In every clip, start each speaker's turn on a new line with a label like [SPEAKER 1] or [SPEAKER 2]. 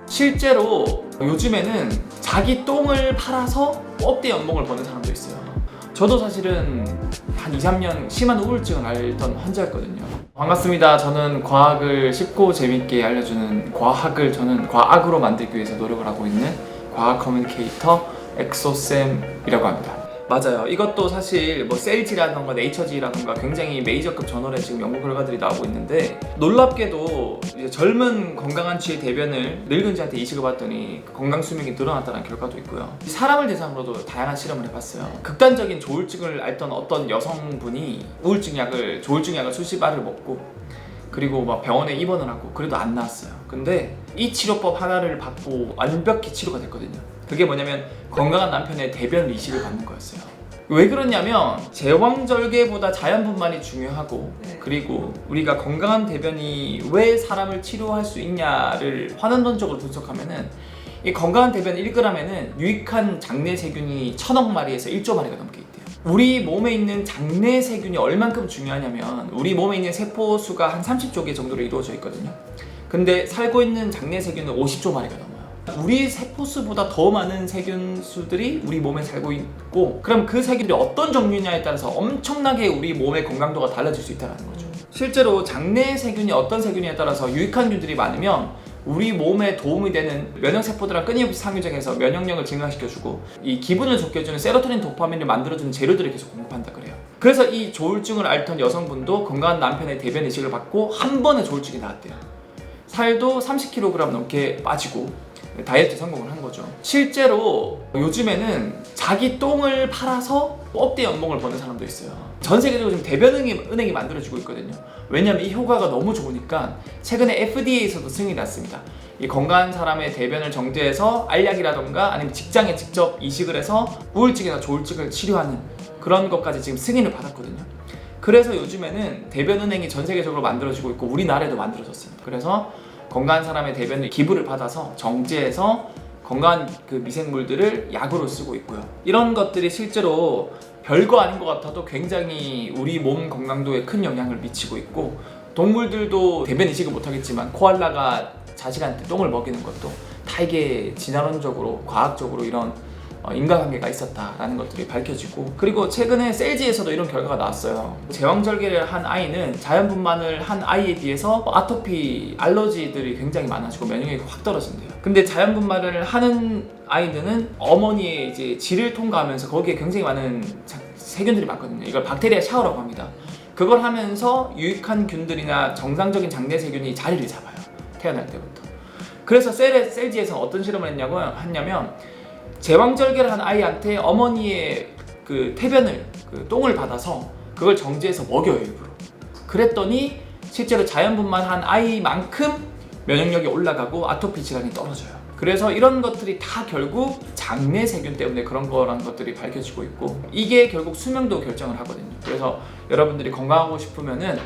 [SPEAKER 1] 실제로 요즘에는 자기 똥을 팔아서 억대 연봉을 버는 사람도 있어요. 저도 사실은 한 2, 3년 심한 우울증을 앓던 환자였거든요. 반갑습니다. 저는 과학을 쉽고 재밌게 알려주는 저는 과학으로 만들기 위해서 노력을 하고 있는 과학 커뮤니케이터 엑소쌤이라고 합니다. 맞아요. 이것도 사실 뭐 셀지라던가 네이처지라던가 굉장히 메이저급 저널에 지금 연구 결과들이 나오고 있는데, 놀랍게도 이제 젊은 건강한 쥐의 대변을 늙은 쥐한테 이식을 받더니 건강 수명이 늘어났다는 결과도 있고요. 사람을 대상으로도 다양한 실험을 해봤어요. 극단적인 조울증을 앓던 어떤 여성분이 조울증 약을 수십 알을 먹고 그리고 막 병원에 입원을 하고 그래도 안 나았어요. 근데 이 치료법 하나를 받고 완벽히 치료가 됐거든요. 그게 뭐냐면 건강한 남편의 대변 이식을 받는 거였어요. 왜 그러냐면 제왕절개보다 자연분만이 중요하고, 그리고 우리가 건강한 대변이 왜 사람을 치료할 수 있냐를 환원론적으로 분석하면은, 이 건강한 대변 1g에는 유익한 장내 세균이 1000억 마리에서 1조 마리가 넘게 있대요. 우리 몸에 있는 장내 세균이 얼만큼 중요하냐면, 우리 몸에 있는 세포 수가 한 30조 개 정도로 이루어져 있거든요. 근데 살고 있는 장내 세균은 50조 마리가 넘어요. 우리 세포수보다 더 많은 세균수들이 우리 몸에 살고 있고, 그럼 그 세균들이 어떤 종류냐에 따라서 엄청나게 우리 몸의 건강도가 달라질 수 있다는 거죠. 실제로 장내 세균이 어떤 세균에 따라서 유익한 균들이 많으면 우리 몸에 도움이 되는 면역세포들랑 끊임없이 상유작해서 면역력을 증강시켜주고, 이 기분을 좋게 해주는 세로토닌, 도파민을 만들어주는 재료들을 계속 공급한다 그래요. 그래서 이 조울증을 앓던 여성분도 건강한 남편의 대변 이식을 받고 한 번에 조울증이 나았대요. 살도 30kg 넘게 빠지고 다이어트 성공을 한 거죠. 실제로 요즘에는 자기 똥을 팔아서 억대 연봉을 버는 사람도 있어요. 전 세계적으로 지금 대변은행이 만들어지고 있거든요. 왜냐면 이 효과가 너무 좋으니까 최근에 FDA에서도 승인이 났습니다. 이 건강한 사람의 대변을 정제해서 알약이라던가 아니면 직장에 직접 이식을 해서 우울증이나 조울증을 치료하는 그런 것까지 지금 승인을 받았거든요. 그래서 요즘에는 대변은행이 전 세계적으로 만들어지고 있고 우리나라에도 만들어졌어요. 그래서 건강한 사람의 대변을 기부를 받아서 정제해서 건강한 그 미생물들을 약으로 쓰고 있고요. 이런 것들이 실제로 별거 아닌 것 같아도 굉장히 우리 몸 건강도에 큰 영향을 미치고 있고, 동물들도 대변 이식을 못하겠지만 코알라가 자식한테 똥을 먹이는 것도 다 이게 진화론적으로 과학적으로 이런 인과관계가 있었다라는 것들이 밝혀지고, 그리고 최근에 셀지에서도 이런 결과가 나왔어요. 제왕절개를 한 아이는 자연분만을 한 아이에 비해서 아토피, 알러지들이 굉장히 많아지고 면역력이 확 떨어진대요. 근데 자연분만을 하는 아이들은 어머니의 이제 질을 통과하면서 거기에 굉장히 많은 세균들이 많거든요. 이걸 박테리아 샤워라고 합니다. 그걸 하면서 유익한 균들이나 정상적인 장내 세균이 자리를 잡아요. 태어날 때부터. 그래서 셀지에서 어떤 실험을 했냐면 제왕절개를 한 아이한테 어머니의 그 태변을, 그 똥을 받아서 그걸 정제해서 먹여요, 일부러. 그랬더니 실제로 자연분만한 아이만큼 면역력이 올라가고 아토피 질환이 떨어져요. 그래서 이런 것들이 다 결국 장내 세균 때문에 그런 거라는 것들이 밝혀지고 있고, 이게 결국 수명도 결정을 하거든요. 그래서 여러분들이 건강하고 싶으면은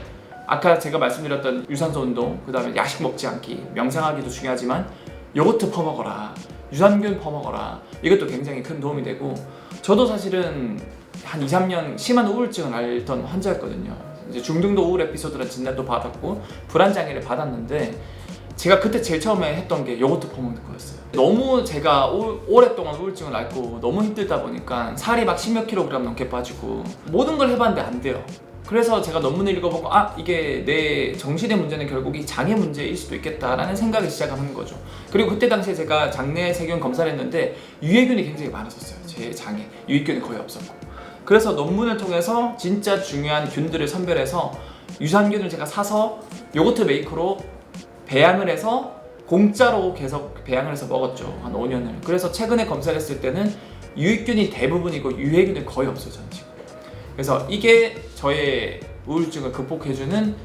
[SPEAKER 1] 아까 제가 말씀드렸던 유산소 운동, 그 다음에 야식 먹지 않기, 명상하기도 중요하지만 요거트 퍼먹어라, 유산균 퍼먹어라, 이것도 굉장히 큰 도움이 되고, 저도 사실은 한 2, 3년 심한 우울증을 앓던 환자였거든요. 이제 중등도 우울 에피소드라 진단도 받았고 불안장애를 받았는데, 제가 그때 제일 처음에 했던 게 요거트 퍼먹는 거였어요. 너무 제가 오랫동안 우울증을 앓고 너무 힘들다 보니까 살이 막 10몇 킬로그램 넘게 빠지고 모든 걸 해봤는데 안 돼요. 그래서 제가 논문을 읽어보고 이게 내 정신의 문제는 결국 이 장애 문제일 수도 있겠다라는 생각을 시작하는 거죠. 그리고 그때 당시에 제가 장내 세균 검사를 했는데 유해균이 굉장히 많았었어요. 제 장에 유익균이 거의 없었고, 그래서 논문을 통해서 진짜 중요한 균들을 선별해서 유산균을 제가 사서 요거트 메이커로 배양을 해서 공짜로 계속 배양을 해서 먹었죠. 한 5년을. 그래서 최근에 검사를 했을 때는 유익균이 대부분이고 유해균이 거의 없어졌죠. 그래서 이게 저의 우울증을 극복해주는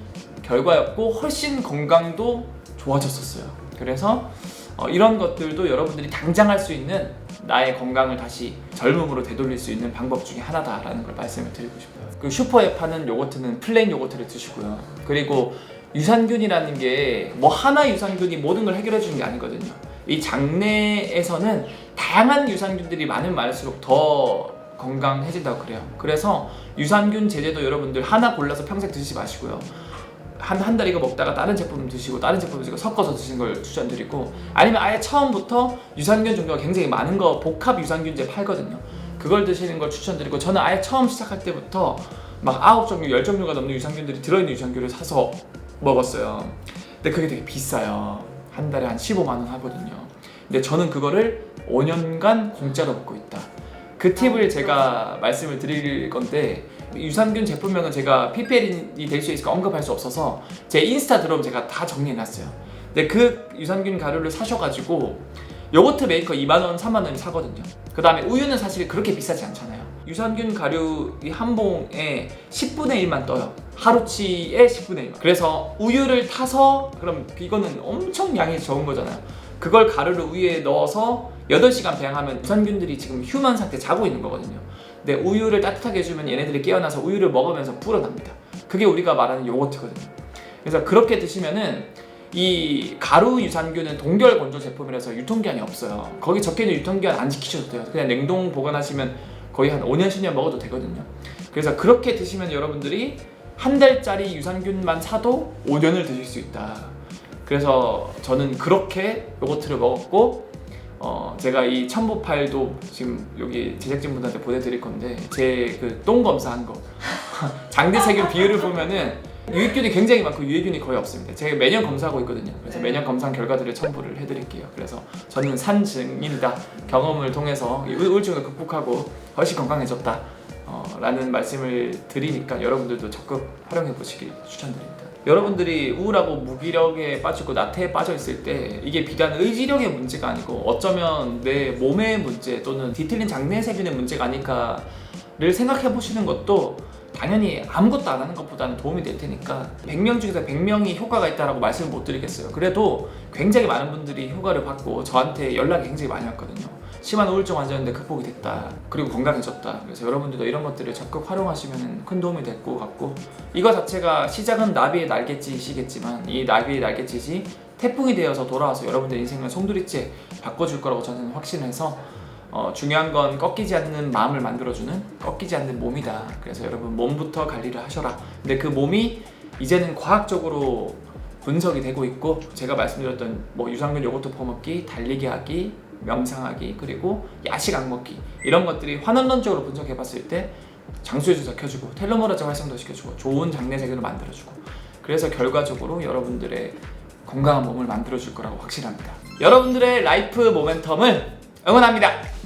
[SPEAKER 1] 결과였고 훨씬 건강도 좋아졌었어요. 그래서 이런 것들도 여러분들이 당장 할 수 있는 나의 건강을 다시 젊음으로 되돌릴 수 있는 방법 중에 하나다라는 걸 말씀을 드리고 싶어요. 그 슈퍼에 파는 요거트는 플레인 요거트를 드시고요. 그리고 유산균이라는 게 뭐 하나 유산균이 모든 걸 해결해 주는 게 아니거든요. 이 장내에서는 다양한 유산균들이 많으면 많을수록 더 건강해진다고 그래요. 그래서 유산균 제제도 여러분들 하나 골라서 평생 드시지 마시고요. 한 달 이거 먹다가 다른 제품 드시고 다른 제품 드시고 섞어서 드시는 걸 추천드리고, 아니면 아예 처음부터 유산균 종류가 굉장히 많은 거 복합 유산균제 팔거든요. 그걸 드시는 걸 추천드리고, 저는 아예 처음 시작할 때부터 막 9종류, 10종류가 넘는 유산균들이 들어있는 유산균을 사서 먹었어요. 근데 그게 되게 비싸요. 한 달에 한 15만 원 하거든요. 근데 저는 그거를 5년간 공짜로 먹고 있다. 그 팁을 제가 말씀을 드릴 건데, 유산균 제품명은 제가 PPL이 될 수 있을까 언급할 수 없어서 제 인스타 들어오면 제가 다 정리해놨어요. 근데 그 유산균 가루를 사셔가지고 요거트 메이커 2만원, 3만원이 사거든요. 그 다음에 우유는 사실 그렇게 비싸지 않잖아요. 유산균 가루 한 봉에 10분의 1만 떠요. 하루치의 10분의 1만. 그래서 우유를 타서, 그럼 이거는 엄청 양이 적은 거잖아요. 그걸 가루를 우유에 넣어서 8시간 배양하면 유산균들이 지금 휴먼 상태 자고 있는 거거든요. 근데 우유를 따뜻하게 해주면 얘네들이 깨어나서 우유를 먹으면서 불어납니다. 그게 우리가 말하는 요거트거든요. 그래서 그렇게 드시면은 이 가루 유산균은 동결 건조 제품이라서 유통기한이 없어요. 거기 적혀있는 유통기한 안 지키셔도 돼요. 그냥 냉동 보관하시면 거의 한 5년, 10년 먹어도 되거든요. 그래서 그렇게 드시면 여러분들이 한 달짜리 유산균만 사도 5년을 드실 수 있다. 그래서 저는 그렇게 요거트를 먹었고, 제가 이 첨보파일도 지금 여기 제작진분들한테 보내드릴 건데, 제 그 똥 검사한 거 장대세균 비율을 보면은 유익균이 굉장히 많고 유해균이 거의 없습니다. 제가 매년 검사하고 있거든요. 그래서 매년 검사한 결과들을 첨부를 해드릴게요. 그래서 저는 산 증인이다. 경험을 통해서 우울증을 극복하고 훨씬 건강해졌다 라는 말씀을 드리니까 여러분들도 적극 활용해 보시길 추천드립니다. 여러분들이 우울하고 무기력에 빠지고 나태에 빠져 있을 때 이게 비단 의지력의 문제가 아니고 어쩌면 내 몸의 문제 또는 뒤틀린 장내세균의 문제가 아닐까를 생각해 보시는 것도 당연히 아무것도 안 하는 것보다는 도움이 될 테니까, 100명 중에서 100명이 효과가 있다라고 말씀을 못 드리겠어요. 그래도 굉장히 많은 분들이 효과를 받고 저한테 연락이 굉장히 많이 왔거든요. 심한 우울증 환자였는데 극복이 됐다. 그리고 건강해졌다. 그래서 여러분들도 이런 것들을 적극 활용하시면 큰 도움이 될 것 같고, 이거 자체가 시작은 나비의 날갯짓이겠지만 이 나비의 날갯짓이 태풍이 되어서 돌아와서 여러분들 인생을 송두리째 바꿔줄 거라고 저는 확신해서, 중요한 건 꺾이지 않는 마음을 만들어주는 꺾이지 않는 몸이다. 그래서 여러분 몸부터 관리를 하셔라. 근데 그 몸이 이제는 과학적으로 분석이 되고 있고, 제가 말씀드렸던 뭐 유산균 요거트 퍼먹기, 달리기 하기, 명상하기, 그리고 야식 안 먹기, 이런 것들이 환원론적으로 분석해 봤을 때 장수의 주사 켜주고 텔로메라제 활성도 시켜주고 좋은 장내세균을 만들어주고, 그래서 결과적으로 여러분들의 건강한 몸을 만들어줄 거라고 확신합니다. 여러분들의 라이프 모멘텀을 응원합니다.